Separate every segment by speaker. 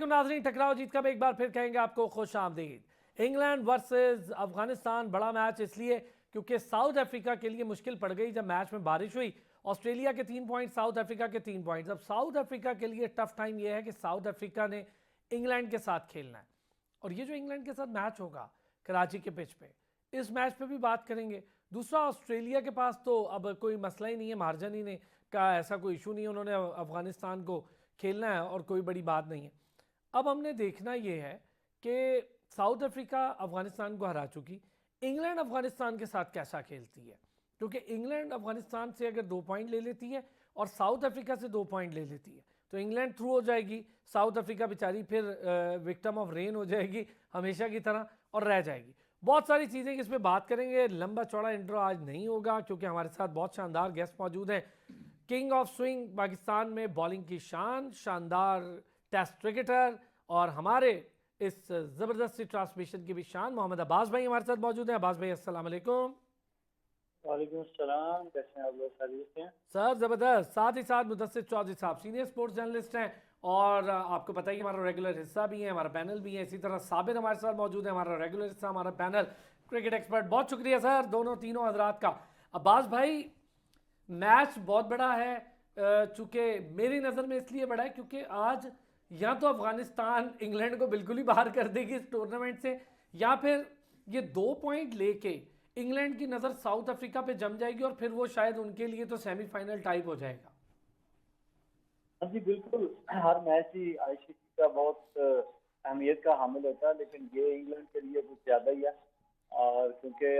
Speaker 1: अस्सलाम नाज़रीन, टकराव जीत का एक बार फिर कहेंगे आपको खुश आमदीद। इंग्लैंड वर्सेस अफगानिस्तान बड़ा मैच इसलिए क्योंकि साउथ अफ्रीका के लिए मुश्किल पड़ गई जब मैच में बारिश हुई। ऑस्ट्रेलिया के 3 पॉइंट, साउथ अफ्रीका के 3 पॉइंट। अब साउथ अफ्रीका के लिए टफ टाइम यह है कि साउथ अफ्रीका ने इंग्लैंड के साथ खेलना है और ये जो इंग्लैंड के साथ मैच होगा कराची के पिच पे, इस मैच पे भी बात करेंगे। दूसरा, ऑस्ट्रेलिया के पास तो अब कोई मसला ही नहीं है, मार्जन ही नहीं का ऐसा कोई इशू नहीं है, उन्होंने अफगानिस्तान को खेलना है और कोई बड़ी बात नहीं है। अब हमने देखना ये है कि साउथ अफ्रीका अफगानिस्तान को हरा चुकी, इंग्लैंड अफगानिस्तान के साथ कैसा खेलती है, क्योंकि इंग्लैंड अफगानिस्तान से अगर 2 पॉइंट ले लेती है और साउथ अफ्रीका से 2 पॉइंट ले लेती है तो इंग्लैंड थ्रू हो जाएगी, साउथ अफ्रीका बेचारी फिर विक्टिम ऑफ रेन हो जाएगी हमेशा की तरह और रह जाएगी। बहुत सारी चीज़ें इस पर बात करेंगे। लंबा चौड़ा इंट्रो आज नहीं होगा क्योंकि हमारे साथ बहुत शानदार गेस्ट मौजूद हैं। किंग ऑफ स्विंग, पाकिस्तान में बॉलिंग की शान, शानदार टेस्ट क्रिकेटर और हमारे इस ज़बरदस्ती ट्रांसमिशन की भी शान मोहम्मद अब्बास भाई हमारे साथ मौजूद हैं। अब्बास भाई अस्सलाम वालेकुम।
Speaker 2: वालेकुम सलाम, कैसे हैं आप लोग? खैरियत हैं
Speaker 1: सर ज़बरदस्त। साथ ही साथ मुदस्सिर चौधरी साहब सीनियर स्पोर्ट्स जर्नलिस्ट हैं और आपको पता है कि हमारा रेगुलर हिस्सा भी है, हमारा पैनल भी है। इसी तरह साबिर हमारे साथ मौजूद है, हमारा रेगुलर हिस्सा, हमारा पैनल क्रिकेट एक्सपर्ट। बहुत शुक्रिया सर दोनों तीनों हजरात का। अब्बास भाई, मैच बहुत बड़ा है, चूंकि मेरी नज़र में इसलिए बड़ा है क्योंकि आज या तो अफगानिस्तान इंग्लैंड को बिल्कुल ही बाहर कर देगी इस टूर्नामेंट से, या फिर ये 2 पॉइंट लेके इंग्लैंड की नज़र साउथ अफ्रीका पे जम जाएगी और फिर वो शायद उनके लिए तो सेमीफाइनल टाइप हो जाएगा।
Speaker 2: हाँ जी, बिल्कुल। हर मैच ही आईसीसी का बहुत अहमियत का हामिल होता है, लेकिन ये इंग्लैंड के लिए कुछ ज़्यादा ही है। और क्योंकि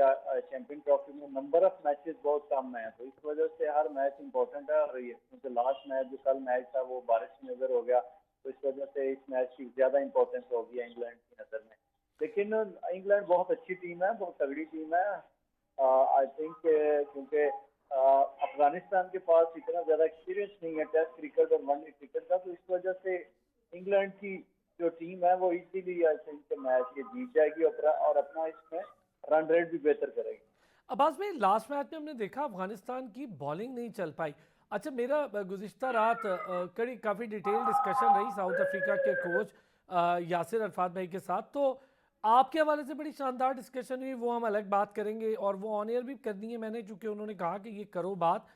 Speaker 2: चैंपियन ट्रॉफी में नंबर ऑफ मैचेस बहुत कम है, तो इस वजह से हर मैच इंपॉर्टेंट है। और ये क्योंकि लास्ट मैच जो कल मैच था वो बारिश की नज़र हो गया, तो इस वजह से इस मैच की ज़्यादा इंपॉर्टेंस होगी इंग्लैंड की नज़र में। लेकिन इंग्लैंड बहुत अच्छी टीम है, बहुत तगड़ी टीम है। आई थिंक क्योंकि अफगानिस्तान के पास इतना ज्यादा एक्सपीरियंस नहीं है टेस्ट क्रिकेट और वनडे क्रिकेट का, तो इस वजह से इंग्लैंड की जो टीम है वो इजीली आई थिंक मैच ये जीत जाएगी और अपना इसमें रन रेट भी बेहतर करेगी।
Speaker 1: अब्बास भाई, लास्ट मैच में हमने देखा अफगानिस्तान की बॉलिंग नहीं चल पाई। अच्छा, मेरा गुज़िश्ता रात कड़ी काफ़ी डिटेल डिस्कशन रही साउथ अफ्रीका के कोच यासिर अरफात भाई के साथ, तो आपके हवाले से बड़ी शानदार डिस्कशन हुई, वो हम अलग बात करेंगे और वो ऑन एयर भी करनी है मैंने, चूँकि उन्होंने कहा कि ये करो बात।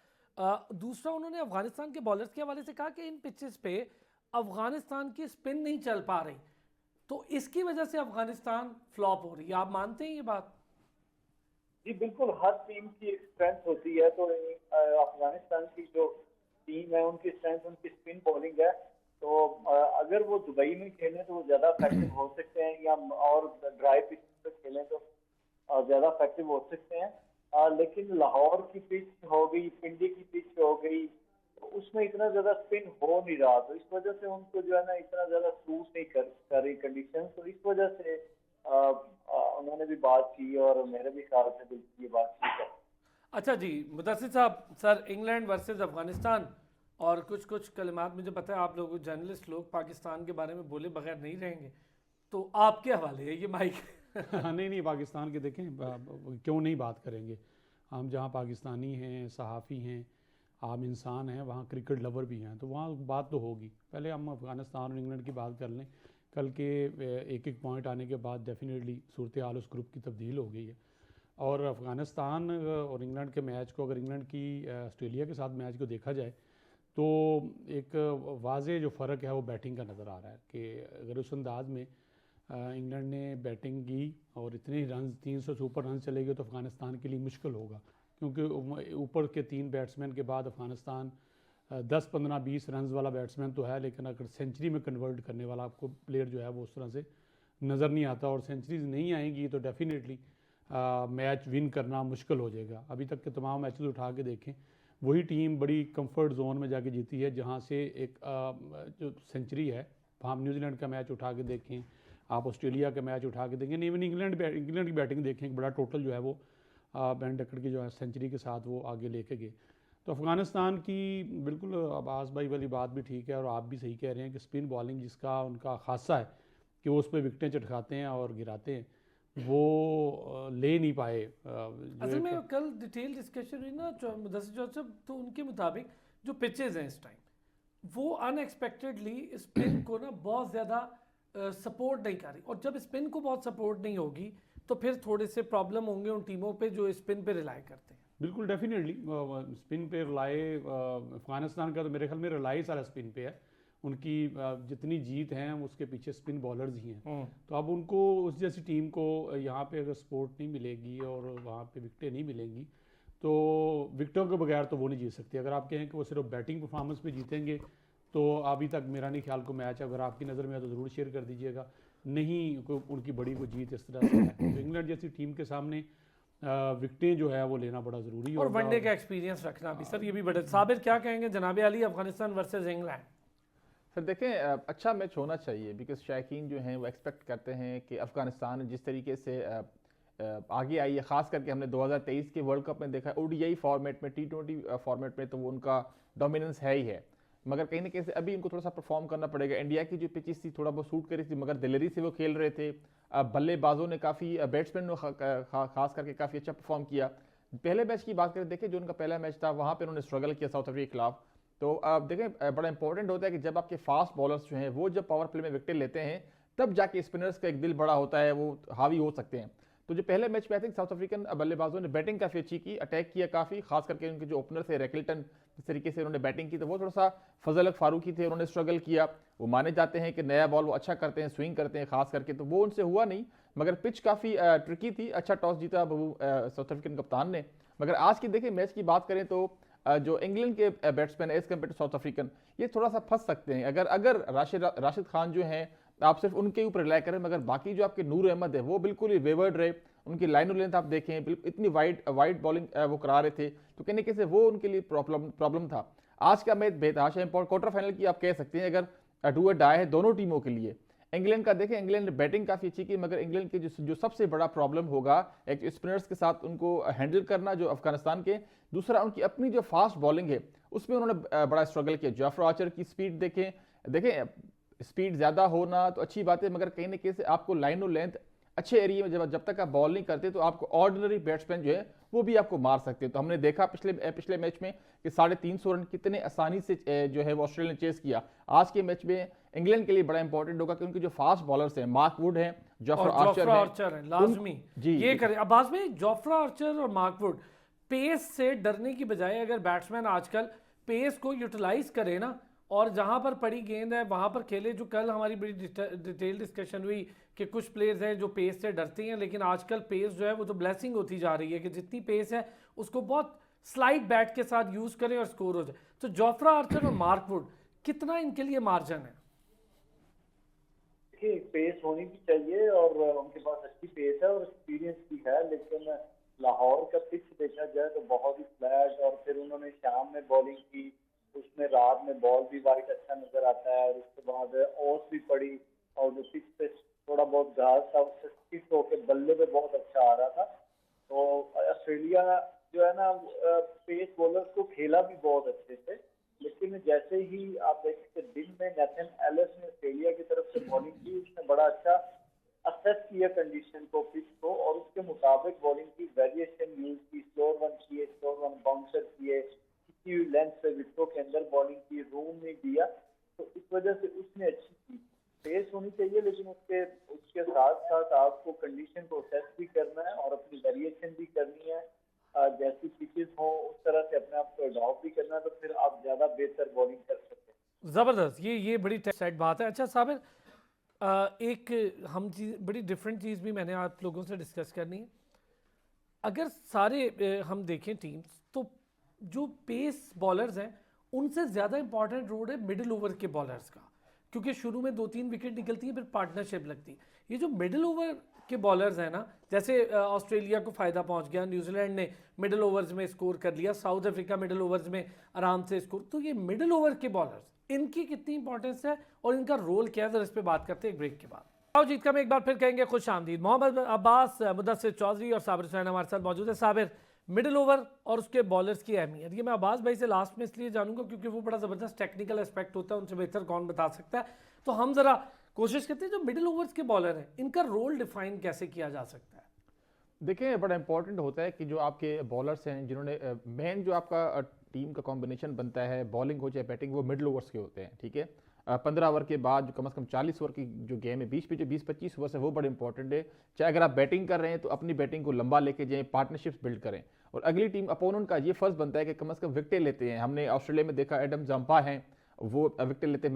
Speaker 1: दूसरा, उन्होंने अफगानिस्तान के बॉलर्स के हवाले से कहा कि इन पिचेस पे अफगानिस्तान की स्पिन नहीं चल पा रही, तो इसकी वजह से अफगानिस्तान फ्लॉप हो रही है। आप मानते हैं ये बात?
Speaker 2: जी बिल्कुल, हर टीम की एक स्ट्रेंथ होती है, तो अफगानिस्तान की जो टीम है उनकी स्ट्रेंथ उनकी स्पिन बॉलिंग है। तो अगर वो दुबई में खेलें तो वो ज्यादा इफेक्टिव हो सकते हैं, या और ड्राई पिच पे खेलें तो ज्यादा इफेक्टिव हो सकते हैं। लेकिन लाहौर की पिच हो गई, पिंडी की पिच हो गई, तो उसमें इतना ज्यादा स्पिन हो नहीं रहा, तो इस वजह से उनको जो है ना इतना ज्यादा सूट नहीं कर रही कंडीशन। तो इस वजह से उन्होंने भी बात की और मेरे भी ख्याल से बिल्कुल ये बात ठीक है।
Speaker 1: अच्छा जी, मुदस्सिर साहब, सर इंग्लैंड वर्सेस अफगानिस्तान और कुछ कुछ कलिमात, मुझे पता है आप लोग जर्नलिस्ट लोग पाकिस्तान के बारे में बोले बगैर नहीं रहेंगे, तो आपके हवाले है ये माइक।
Speaker 3: नहीं नहीं, पाकिस्तान के देखें, क्यों नहीं बात करेंगे। हम जहाँ पाकिस्तानी हैं, सहाफ़ी हैं, आम इंसान हैं, वहाँ क्रिकेट लवर भी हैं, तो वहाँ बात तो होगी। पहले हम अफ़गानिस्तान और इंग्लैंड की बात कर लें। कल के एक एक पॉइंट आने के बाद डेफिनेटली सूरत हाल उस ग्रुप की तब्दील हो गई है। और अफ़गानिस्तान और इंग्लैंड के मैच को, अगर इंग्लैंड की ऑस्ट्रेलिया के साथ मैच को देखा जाए तो एक वाज़े जो फ़र्क है वो बैटिंग का नज़र आ रहा है कि अगर उस अंदाज में इंग्लैंड ने बैटिंग की और इतने रन 300 से ऊपर रन चले गए तो अफ़गानिस्तान के लिए मुश्किल होगा, क्योंकि ऊपर के 3 बैट्समैन के बाद अफ़गानिस्तान 10, 15, 20 रन वाला बैट्समैन तो है, लेकिन अगर सेंचुरी में कन्वर्ट करने वाला आपको प्लेयर जो है वो उस तरह से नज़र नहीं आता। और सेंचुरीज नहीं आएंगी तो डेफिनेटली मैच विन करना मुश्किल हो जाएगा। अभी तक के तमाम मैचेस उठा के देखें, वही टीम बड़ी कंफर्ट जोन में जाके जीती है जहाँ से एक जो सेंचुरी है। हम न्यूजीलैंड का मैच उठा के देखें, आप ऑस्ट्रेलिया का मैच उठा के देखें, इवन इंग्लैंड की बैटिंग देखें, एक बड़ा टोटल जो है वो बेन डक्कट की जो है सेंचुरी के साथ वो आगे लेके गए। तो अफ़गानिस्तान की बिल्कुल अब्बास भाई वाली बात भी ठीक है और आप भी सही कह रहे हैं कि स्पिन बॉलिंग जिसका उनका खासा है कि वो उस पर विकटें चटकाते हैं और गिराते हैं, वो ले नहीं पाए।
Speaker 1: असल में कल डिटेल डिस्कशन हुई ना मुदस्सिर साहब, तो उनके मुताबिक जो पिचेस हैं इस टाइम वो अनएक्सपेक्टेडली स्पिन को ना बहुत ज़्यादा सपोर्ट नहीं कर रही, और जब स्पिन को बहुत सपोर्ट नहीं होगी तो फिर थोड़े से प्रॉब्लम होंगे उन टीमों पे जो स्पिन पे रिलाई करते हैं।
Speaker 3: बिल्कुल डेफिनेटली स्पिन पे रिलाई, अफगानिस्तान का तो मेरे ख्याल में रिलाई सारा स्पिन पे है। उनकी जितनी जीत है उसके पीछे स्पिन बॉलर्स ही हैं। तो अब उनको उस जैसी टीम को यहाँ पे अगर सपोर्ट नहीं मिलेगी और वहाँ पे विकटें नहीं मिलेंगी तो विकटों के बगैर तो वो नहीं जीत सकती। अगर आप कहें कि वो सिर्फ बैटिंग परफॉर्मेंस पे जीतेंगे तो अभी तक मेरा नहीं ख्याल को मैच अगर आपकी नज़र में है तो ज़रूर शेयर कर दीजिएगा। नहीं उनकी बड़ी कोई जीत इस तरह से है तो इंग्लैंड जैसी टीम के सामने विकटें जो है वो लेना बड़ा ज़रूरी है।
Speaker 1: और वनडे का एक्सपीरियंस रखना भी सर, ये भी बड़ा। साबिर क्या कहेंगे जनाब Ali, Afghanistan versus England?
Speaker 4: Sir देखें, अच्छा मैच होना चाहिए बिकॉज शायकीन जो हैं वो एक्सपेक्ट करते हैं कि अफगानिस्तान जिस तरीके से आगे आई है, ख़ास करके हमने 2023 के वर्ल्ड कप में देखा ओडीआई फॉर्मेट में, T20 फॉर्मेट में तो वो उनका डोमिनेंस है ही है, मगर कहीं ना कहीं से अभी इनको थोड़ा सा परफॉर्म करना पड़ेगा। इंडिया की जो पिचेस थी थोड़ा बहुत सूट करी थी मगर दिलेरी से वो खेल रहे थे। बल्लेबाजों ने काफ़ी, बैट्समैन ने खास करके काफ़ी अच्छा परफॉर्म किया। पहले मैच की बात करें, देखें जो उनका पहला मैच था वहाँ पर उन्होंने स्ट्रगल किया साउथ अफ्रीका के खिलाफ। तो आप देखें बड़ा इंपॉर्टेंट होता है कि जब आपके फास्ट बॉलर्स जो हैं वो जब पावर प्ले में विकेट लेते हैं तब जाके स्पिनर्स का एक दिल बड़ा होता है, वो हावी हो सकते हैं। तो जो पहले मैच में आई थिंक साउथ अफ्रीकन बल्लेबाजों ने बैटिंग काफ़ी अच्छी की, अटैक किया काफ़ी, खास करके उनके जो ओपनर थे रैकल्टन, जिस तरीके से उन्होंने बैटिंग की तो वो थोड़ा सा फजल फारूकी थे, उन्होंने स्ट्रगल किया। वो माने जाते हैं कि नया बॉल वो अच्छा करते हैं, स्विंग करते हैं खास करके, तो वो उनसे हुआ नहीं। मगर पिच काफ़ी ट्रिकी थी, अच्छा टॉस जीता साउथ अफ्रीकन कप्तान ने। मगर आज की देखें मैच की बात करें तो जो इंग्लैंड के batsman as compared to South African, ये थोड़ा सा फंस सकते हैं अगर राशिद खान जो हैं आप सिर्फ उनके ऊपर रिलाई करें, मगर बाकी जो आपके नूर अहमद है वो बिल्कुल ही वेवर्ड रहे। उनकी लाइन और लेंथ आप देखें इतनी वाइड बॉलिंग वो करा रहे थे, तो कहने के से वो उनके लिए प्रॉब्लम था। आज का मैच बेतहाशा इंपॉर्टेंट, क्वार्टर फाइनल की आप कह सकते हैं अगर डू और डाई है दोनों टीमों के लिए। इंग्लैंड का देखें, इंग्लैंड ने बैटिंग काफ़ी अच्छी की मगर इंग्लैंड के जो सबसे बड़ा प्रॉब्लम होगा एक स्पिनर्स के साथ उनको हैंडल करना जो अफगानिस्तान के, दूसरा उनकी अपनी जो फास्ट बॉलिंग है उसमें उन्होंने बड़ा स्ट्रगल किया। जोफ्रा आर्चर की स्पीड देखें स्पीड ज़्यादा होना तो अच्छी बात है मगर कहीं ना कहीं से आपको लाइन और लेंथ अच्छे एरिया में जब तक आप बॉल नहीं करते तो आपको ऑर्डिनरी बैट्समैन जो है वो भी आपको मार सकते हैं। तो हमने देखा पिछले मैच में कि 350 रन कितने आसानी से जो है वो ऑस्ट्रेलिया ने चेस किया। आज के मैच में इंग्लैंड के लिए बड़ा इंपॉर्टेंट होगा कि उनके जो फास्ट बॉलर्स हैं, मार्क वुड हैं, जोफ्रा आर्चर
Speaker 1: है, लाजमी
Speaker 4: जी
Speaker 1: ये करें। अब में जोफ्रा आर्चर और मार्क वुड पेस से डरने की बजाय अगर बैट्समैन आजकल पेस को यूटिलाइज करे ना और जहां पर पड़ी गेंद है वहां पर खेले, जो कल हमारी बड़ी डिटेल डिस्कशन हुई कि कुछ प्लेयर्स हैं जो पेस से डरते हैं, लेकिन आजकल पेस जो है वो तो ब्लेसिंग होती जा रही है कि जितनी पेस है उसको बहुत स्लाइड बैट के साथ यूज करें और स्कोर हो जाए। तो जोफ्रा आर्चर और मार्क वुड कितना इनके लिए मार्जिन है?
Speaker 2: देखिए पेस होनी भी चाहिए और उनके पास अच्छी पेस है और एक्सपीरियंस भी है, लेकिन लाहौर का पिच देखा जाए तो बहुत ही फ्लैट, और फिर उन्होंने शाम में बॉलिंग की, उसमें रात में बॉल भी वाइट अच्छा नजर आता है और उसके बाद ओस भी पड़ी और जो पिच पे थोड़ा बहुत घास था उससे स्किप होकर बल्ले पे बहुत अच्छा आ रहा था। तो ऑस्ट्रेलिया जो है ना पेस बॉलर्स को खेला भी बहुत अच्छे से, लेकिन जैसे ही आप देखें कि दिन में नेथन एलिस ने ऑस्ट्रेलिया की तरफ से बॉलिंग की, उसने बड़ा अच्छा असेस किया कंडीशन को, पिच को, और उसके मुताबिक बॉलिंग की, वेरिएशन यूज की, स्लोअर वन किए, स्लोअर वन बाउंसर किए, किसी भी लेंथ से विकेटों के अंदर बॉलिंग की, रूम नहीं दिया, तो इस वजह से उसने अच्छी की। पेस होनी चाहिए लेकिन उसके साथ साथ आपको कंडीशन को असेस भी करना है और अपनी वेरिएशन भी करनी है। जैसी पिचेस हो उस तरह से अपने आप को अडॉप्ट भी करना है, तो फिर आप ज्यादा बेहतर बॉलिंग कर सकते हैं।
Speaker 1: ज़बरदस्त, ये बड़ी सेट बात है। अच्छा साबिर, एक हम चीज़ बड़ी डिफरेंट चीज़ भी मैंने आप लोगों से डिस्कस करनी है। अगर सारे हम देखें टीम्स तो जो पेस बॉलर्स हैं उनसे ज़्यादा इंपॉर्टेंट रोल है मिडिल ओवर के बॉलर्स का, क्योंकि शुरू में 2-3 विकेट निकलती है फिर पार्टनरशिप लगती है। ये जो मिडिल ओवर के बॉलर्स हैं ना, जैसे ऑस्ट्रेलिया को फ़ायदा पहुंच गया, न्यूजीलैंड ने मिडिल ओवर्स में स्कोर कर लिया, साउथ अफ्रीका मिडिल ओवर्स में आराम से स्कोर, तो ये मिडिल ओवर के बॉलर्स इनकी कितनी इंपॉर्टेंस है और इनका रोल क्या है, इस पर बात करते हैं एक ब्रेक के बाद। आओ जीत का मैं एक बार फिर कहेंगे खुश आमदीद। मोहम्मद अब्बास, मुदस्सिर चौधरी और साबिर हुसैन हमारे साथ मौजूद है। साबिर, मिडिल ओवर और उसके बॉलर्स की अहमियत, ये मैं अब्बास भाई से लास्ट में इसलिए जानूंगा क्योंकि वो बड़ा ज़बरदस्त टेक्निकल एस्पेक्ट होता है, उनसे बेहतर कौन बता सकता है। तो हम ज़रा कोशिश करते हैं जो मिडिल ओवर्स के बॉलर हैं इनका रोल डिफाइन कैसे किया जा सकता है।
Speaker 4: देखिए बड़ा इंपॉर्टेंट होता है कि जो आपके बॉलर्स हैं जिन्होंने मेन जो आपका टीम का कॉम्बिनेशन बनता है, बॉलिंग हो चाहे बैटिंग, वो मिडल ओवर्स के होते हैं, ठीक है। 15 ओवर के बाद जो कम से कम 40 ओवर की जो गेम है, बीच पे जो 20-25 ओवर है वो बड़े इंपॉर्टेंट है। चाहे अगर आप बैटिंग कर रहे हैं तो अपनी बैटिंग को लंबा लेके जाएं, पार्टनरशिप्स बिल्ड करें, और अगली टीम अपोनेंट का ये फर्ज बनता है कि कम से कम विकेटें लेते हैं। हमने ऑस्ट्रेलिया में देखा, एडम जंपा हैं, वो विकेट लेते,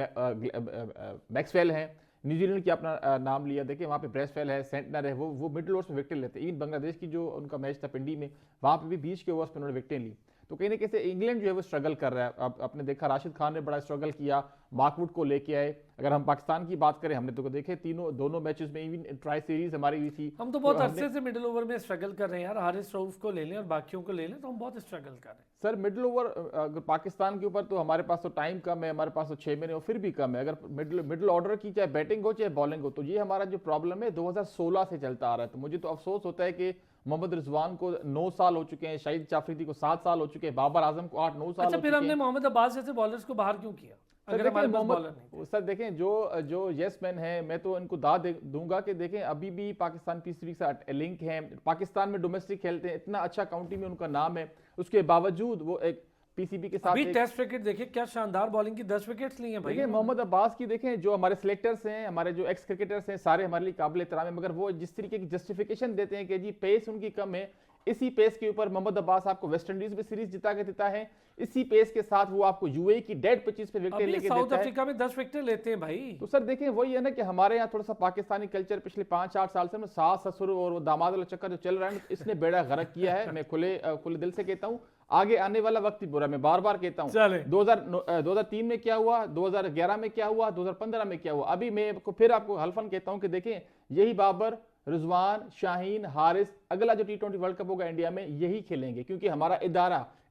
Speaker 4: मैक्सवेल हैं। न्यूजीलैंड की अपना नाम लिया, देखिए वहाँ पे ब्रेसवेल है, सेंटनर है, वो मिडल ओवर्स में विकेट लेते हैं। इवन बांग्लादेश की जो उनका मैच था पिंडी में, वहाँ पे भी 20 के ओवर्स में उन्होंने विकेटें ली। तो कहीं ना कहीं से इंग्लैंड जो है वो स्ट्रगल कर रहा है। अब आपने देखा राशिद खान ने बड़ा स्ट्रगल किया, मार्कवुड को लेके आए। अगर हम पाकिस्तान की बात करें, हमने तो देखे दोनों मैचेस में, इवन ट्राई सीरीज हमारी हुई थी।
Speaker 1: हम तो बहुत अरसे से मिडिल ओवर में स्ट्रगल कर रहे हैं यार। हारिस रऊफ को ले लें और बाकियों को ले लें तो हम बहुत स्ट्रगल कर रहे हैं
Speaker 4: सर। मिडिल ओवर अगर पाकिस्तान के ऊपर, तो हमारे पास तो टाइम कम है, हमारे पास तो 6 महीने और फिर भी कम है। अगर मिडिल ऑर्डर की चाहे बैटिंग हो चाहे बॉलिंग हो, तो ये हमारा जो प्रॉब्लम है 2016 से चलता आ रहा है। तो मुझे तो अफसोस होता है कि मोहम्मद रिजवान को 9 साल हो चुके हैं, शाहिद जाफरीदी को 7 साल हो चुके हैं, बाबर आजम को 8-9 साल
Speaker 1: अच्छा,
Speaker 4: हो
Speaker 1: फिर
Speaker 4: चुके
Speaker 1: हमने
Speaker 4: हैं।
Speaker 1: मोहम्मद अब्बास जैसे बॉलर्स को बाहर क्यों किया अगर हमारे पास बॉलर नहीं?
Speaker 4: सर देखें, जो यस मैन है, मैं तो इनको दूंगा कि देखें अभी भी पाकिस्तान पीसीबी के साथ लिंक है, पाकिस्तान में डोमेस्टिक खेलते हैं, इतना अच्छा काउंटी में उनका नाम है, उसके बावजूद वो एक पीसीबी के साथ
Speaker 1: अभी टेस्ट विकेट देखिए, क्या शानदार बॉलिंग की 10 विकेट्स ली हैं भाई।
Speaker 4: देखिए मोहम्मद अब्बास की देखें, जो हमारे सिलेक्टर्स हैं, हमारे जो एक्स क्रिकेटर्स हैं, सारे हमारे लिए काबिल एहतराम है, मगर वो जिस तरीके की जस्टिफिकेशन देते हैं कि जी पेस उनकी कम है, इसी पेस के ऊपर मोहम्मद अब्बास आपको वेस्ट इंडीज में सीरीज जिता के देता है, इसी पेस के साथ वो आपको यूएई की डेड पिचेस पे विकेट लेके देता है।
Speaker 1: साउथ अफ्रीका में 10 विकेट लेते हैं भाई।
Speaker 4: तो सर देखें, वही है ना कि हमारे यहाँ थोड़ा सा पाकिस्तानी कल्चर पिछले 5-8 साल से सास ससुर और वो दामाद वाला चक्कर जो चल रहा है, इसने बेड़ा गर्क किया है। मैं खुले दिल से कहता हूँ, आगे आने वाला वक्त ही बुरा, मैं बार बार कहता हूँ। 2003 में क्या हुआ, 2011 में क्या हुआ, 2015 में क्या हुआ, अभी मैं फिर आपको हल्फन कहता हूँ कि देखें, यही बाबर, रिजवान, शाहीन, हारिस, अगला जो T20 वर्ल्ड कप होगा इंडिया में यही खेलेंगे, क्योंकि हमारा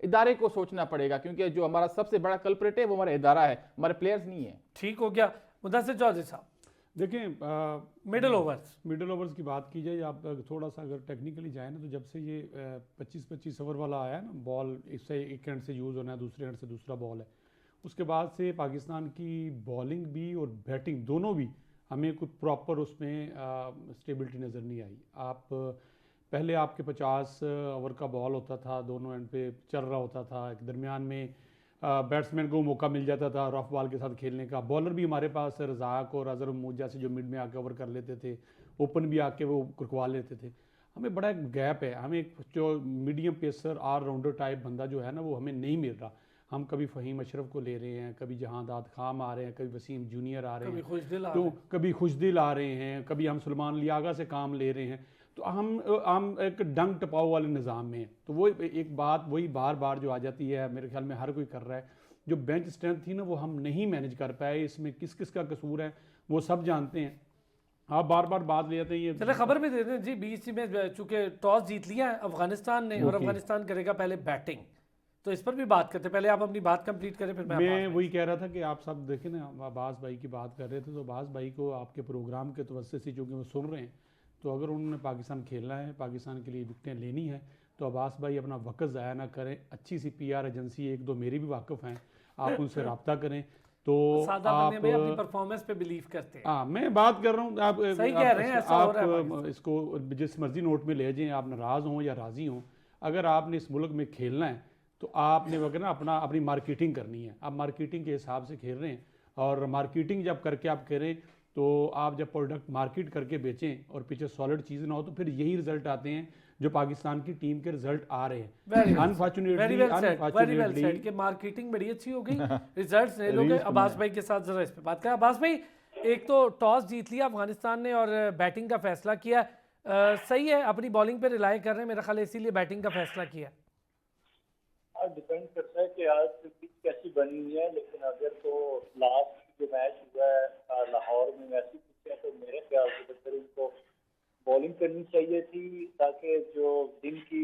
Speaker 4: इदारे को सोचना पड़ेगा, क्योंकि जो हमारा सबसे बड़ा कल्प्रेट है वो हमारा इदारा है, हमारे प्लेयर्स नहीं है।
Speaker 1: ठीक हो गया। मुदस्सिर चौधरी साहब,
Speaker 3: देखें मिडिल ओवर्स की बात की जाए, आप थोड़ा सा अगर टेक्निकली जाए ना, तो जब से ये 25-25 ओवर वाला आया ना, बॉल इससे एक एंड से यूज़ होना है, दूसरे एंड से दूसरा बॉल है, उसके बाद से पाकिस्तान की बॉलिंग भी और बैटिंग दोनों भी हमें कुछ प्रॉपर उसमें स्टेबिलिटी नज़र नहीं आई। आप पहले आपके 50 ओवर का बॉल होता था, दोनों एंड पे चल रहा होता था, एक दरमियान में बैट्समैन को मौका मिल जाता था रफ बॉल के साथ खेलने का। बॉलर भी हमारे पास रज़ाक और अजहर महमूद जैसे जो मिड में आके ओवर कर लेते थे, ओपन भी आके वो कुरकवा लेते थे। हमें बड़ा एक गैप है, हमें एक जो मीडियम पेसर ऑलराउंडर टाइप बंदा जो है ना, वो हमें नहीं मिल रहा। हम कभी फ़हीम अशरफ को ले रहे हैं, कभी जहांदाद खाम आ रहे हैं, कभी वसीम जूनियर आ रहे हैं, तो कभी खुशदिल आ रहे हैं, कभी हम सलमान लियागा से काम ले रहे हैं। तो हम एक डंग टपाओ वाले निज़ाम में हैं। तो वो एक बात वही बार बार जो आ जाती है, मेरे ख्याल में हर कोई कर रहा है, जो बेंच स्ट्रेंथ थी ना वो हम नहीं मैनेज कर पाए। इसमें किस किस का कसूर है वो सब जानते हैं। आप बार बार बात ले जाते हैं। ये
Speaker 1: चले खबर में दे दें जी, बीच में चूंकि टॉस जीत लिया है अफगानिस्तान ने और अफगानिस्तान करेगा पहले बैटिंग, तो इस पर भी बात करते। पहले आप अपनी बात कंप्लीट करें, फिर
Speaker 3: मैं वही कह रहा था कि आप सब देखें ना, अब्बास भाई की बात कर रहे थे, तो अब्बास भाई को आपके प्रोग्राम के तवज्जो से चूँकि वो सुन रहे हैं, तो अगर उन्होंने पाकिस्तान खेलना है, पाकिस्तान के लिए विकेटें लेनी है, तो अब्बास भाई अपना वक्त ज़ाया ना करें। अच्छी सी PR एजेंसी 1-2 मेरी भी वाकिफ़ हैं, आप उनसे रब्ता करें। तो आप
Speaker 1: अपनी परफॉर्मेंस पे बिलीव करते हैं।
Speaker 3: हाँ, मैं बात कर रहा हूँ, आप
Speaker 1: सही कह रहे हैं।
Speaker 3: आप इसको जिस मर्जी नोट में ले जाएं, आप नाराज़ हों या राज़ी हों, अगर आपने इस मुल्क में खेलना है तो आपने वगैरह अपनी मार्केटिंग करनी है। आप मार्केटिंग के हिसाब से खेल रहे हैं, और मार्केटिंग जब करके आप करें, तो आप जब प्रोडक्ट मार्केट करके बेचें और पीछे सॉलिड चीज़ ना हो, तो फिर यही रिजल्ट आते हैं जो पाकिस्तान की टीम के रिजल्ट आ रहे हैं।
Speaker 1: अनफॉर्चुनेटली कि मार्केटिंग बड़ी अच्छी हो गई, रिजल्ट्स नहीं लोगे। अब्बास भाई के साथ जरा इस पे बात करें। अब्बास भाई, एक तो टॉस जीत लिया अफगानिस्तान ने और बैटिंग का फैसला किया, सही है, अपनी बॉलिंग पे रिलाई कर रहे हैं मेरा ख्याल, इसीलिए बैटिंग का फैसला किया।
Speaker 2: डिपेंड करता है कि आज पिच कैसी बनी हुई है, लेकिन अगर तो लास्ट जो मैच हुआ है लाहौर में वैसी पिच है, तो मेरे ख्याल से फिर उनको बॉलिंग करनी चाहिए थी, ताकि जो दिन की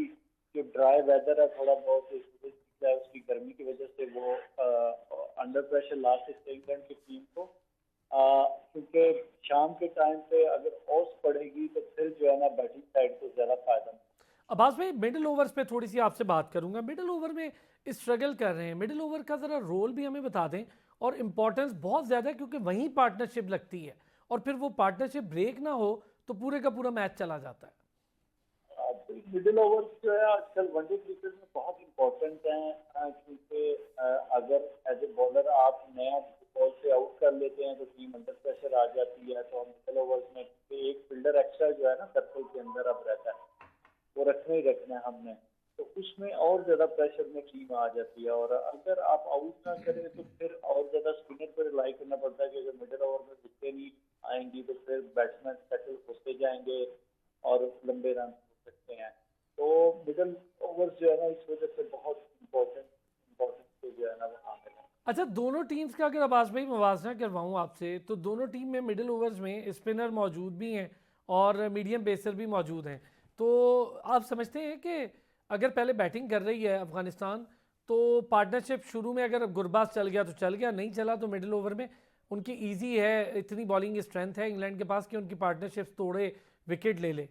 Speaker 2: जो ड्राई वेदर है, थोड़ा बहुत उसकी गर्मी की वजह से वो अंडर प्रेशर ला सकते इंग्लैंड की टीम को, क्योंकि शाम के टाइम पे अगर ओस पड़ेगी तो फिर जो है ना बैटिंग साइड को ज़्यादा फायदा।
Speaker 1: अब्बास भाई, मिडिल ओवर्स पे थोड़ी सी आपसे बात करूंगा। मिडिल ओवर में स्ट्रगल कर रहे हैं, मिडिल ओवर का ज़रा रोल भी हमें बता दें, और इम्पोर्टेंस बहुत ज़्यादा है क्योंकि वहीं पार्टनरशिप लगती है, और फिर वो पार्टनरशिप ब्रेक ना हो तो पूरे का पूरा मैच चला जाता है।
Speaker 2: मिडिल ओवर्स जो है आजकल वनडे क्रिकेट में बहुत इम्पोर्टेंट हैं, क्योंकि अगर एज ए बॉलर आप नया बॉल से आउट कर लेते हैं तो टीम अंडर प्रेशर आ जाती है। तो हम मिडिल ओवर्स में एक फील्डर एक्स्ट्रा जो है ना सर्कल के अंदर अब रहता है, वो रखना ही रखना है हमने, तो उसमें और ज्यादा प्रेशर में टीम आ जाती है। और अगर आप आउट ना करें तो फिर और ज्यादा स्पिनर पर रिलाई करना पड़ता है कि अगर मिडिल ओवर में विकेट नहीं आएंगी तो फिर बैट्समैन सेटल होते जाएंगे और लंबे रन हो सकते हैं। तो मिडिल ओवर जो है ना इस वजह से बहुत इम्पोर्टेंट जो है ना वो हामिल है।
Speaker 1: अच्छा, दोनों टीम्स का अगर आवाज भाई मुवाजना करवाऊं आपसे, तो दोनों टीम में मिडिल ओवर्स में स्पिनर मौजूद भी हैं और मीडियम पेसर भी मौजूद हैं। तो आप समझते हैं कि अगर पहले बैटिंग कर रही है अफगानिस्तान तो पार्टनरशिप शुरू में अगर गुरबाज चल गया तो चल गया, नहीं चला तो मिडिल ओवर में उनकी इजी है, इतनी बॉलिंग स्ट्रेंथ है इंग्लैंड के पास कि उनकी पार्टनरशिप तोड़े विकेट ले ले?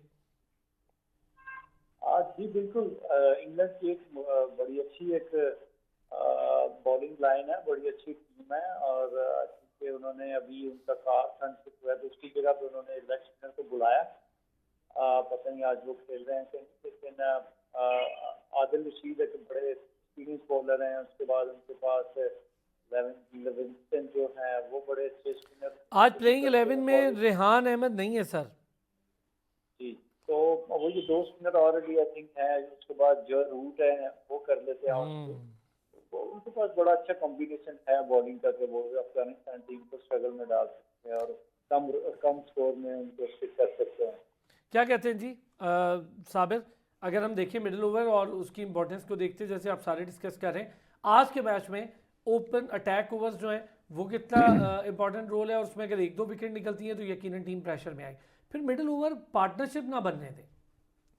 Speaker 2: जी बिल्कुल, इंग्लैंड की एक बड़ी अच्छी एक बॉलिंग लाइन है, बड़ी अच्छी टीम है। और क्योंकि उन्होंने अभी उनका कार फ्रेंडशिप हुआ है तो उसकी जगह पे उन्होंने लेग स्पिनर को बुलाया। पता नहीं आज वो खेल रहे हैं कि नहीं, लेकिन आदिल रशीद एक बड़े एक्सपीरियंस बॉलर हैं। उसके बाद उनके पास लिविंगस्टन जो है वो बड़े अच्छे स्पिनर।
Speaker 1: आज प्लेइंग 11 में रेहान अहमद नहीं है सर।
Speaker 2: जी, तो वो ये दो स्पिनर ऑलरेडी आई थिंक है। उसके बाद जो रूट है वो कर लेते हैं, तो उनके पास बड़ा अच्छा कॉम्बिनेशन है बॉलिंग का कि वो अफगानिस्तान टीम को स्ट्रगल में डाल सकते हैं और कम स्कोर में उनको स्टिक कर सकते हैं।
Speaker 1: क्या कहते हैं जी साबिर, अगर हम देखें मिडिल ओवर और उसकी इंपॉर्टेंस को देखते हैं, जैसे आप सारे डिस्कस कर रहे हैं, आज के मैच में ओपन अटैक ओवर्स जो हैं वो कितना इंपॉर्टेंट रोल है, और उसमें अगर एक दो विकेट निकलती है तो यकीनन टीम प्रेशर में आएगी। फिर मिडिल ओवर पार्टनरशिप ना बनने दें।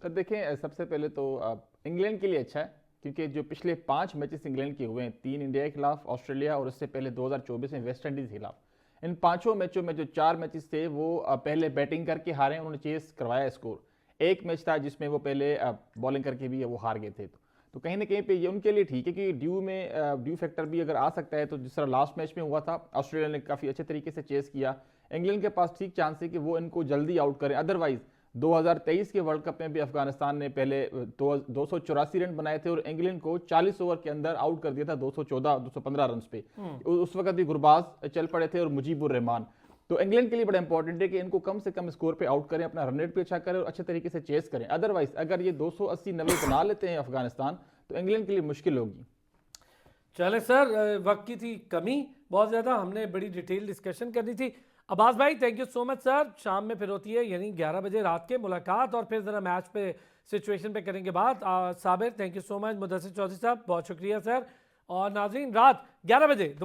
Speaker 4: तो देखें, सबसे पहले तो इंग्लैंड के लिए अच्छा है क्योंकि जो पिछले 5 मैचेस इंग्लैंड के हुए हैं, 3 इंडिया के खिलाफ, ऑस्ट्रेलिया और उससे पहले 2024 में वेस्ट इंडीज़ के खिलाफ, इन 5 मैचों में जो 4 मैचेस थे वो पहले बैटिंग करके हारे, उन्होंने चेस करवाया स्कोर। एक मैच था जिसमें वो पहले बॉलिंग करके भी वो हार गए थे। तो कहीं ना कहीं पे ये उनके लिए ठीक है कि ड्यू फैक्टर भी अगर आ सकता है, तो जिस तरह लास्ट मैच में हुआ था ऑस्ट्रेलिया ने काफ़ी अच्छे तरीके से चेस किया, इंग्लैंड के पास ठीक चांस है कि वो इनको जल्दी आउट करें। अदरवाइज 2023 के वर्ल्ड कप में भी अफगानिस्तान ने पहले 284 रन बनाए थे और इंग्लैंड को 40 ओवर के अंदर आउट कर दिया था 214-215 रन पे। उस वक्त भी गुरबाज चल पड़े थे और मुजीबुर रहमान। तो इंग्लैंड के लिए बड़ा इंपॉर्टेंट है कि इनको कम से कम स्कोर पे आउट करें, अपना रन रेट भी अच्छा करें और अच्छे तरीके से चेस करें। अदरवाइज अगर ये 280-90 बना लेते हैं अफगानिस्तान तो इंग्लैंड के लिए मुश्किल होगी।
Speaker 1: चले सर, वक्त की थी कमी बहुत ज़्यादा, हमने बड़ी डिटेल डिस्कशन करनी थी। अब्बास भाई thank you so much sir. शाम में फिर होती है यानी 11 बजे रात के मुलाकात, और फिर ज़रा मैच पे सिचुएशन पे करेंगे बात। Sabir thank you so much. Mudassir Chaudhary साहब बहुत शुक्रिया सर। और नाज़रीन, रात 11 बजे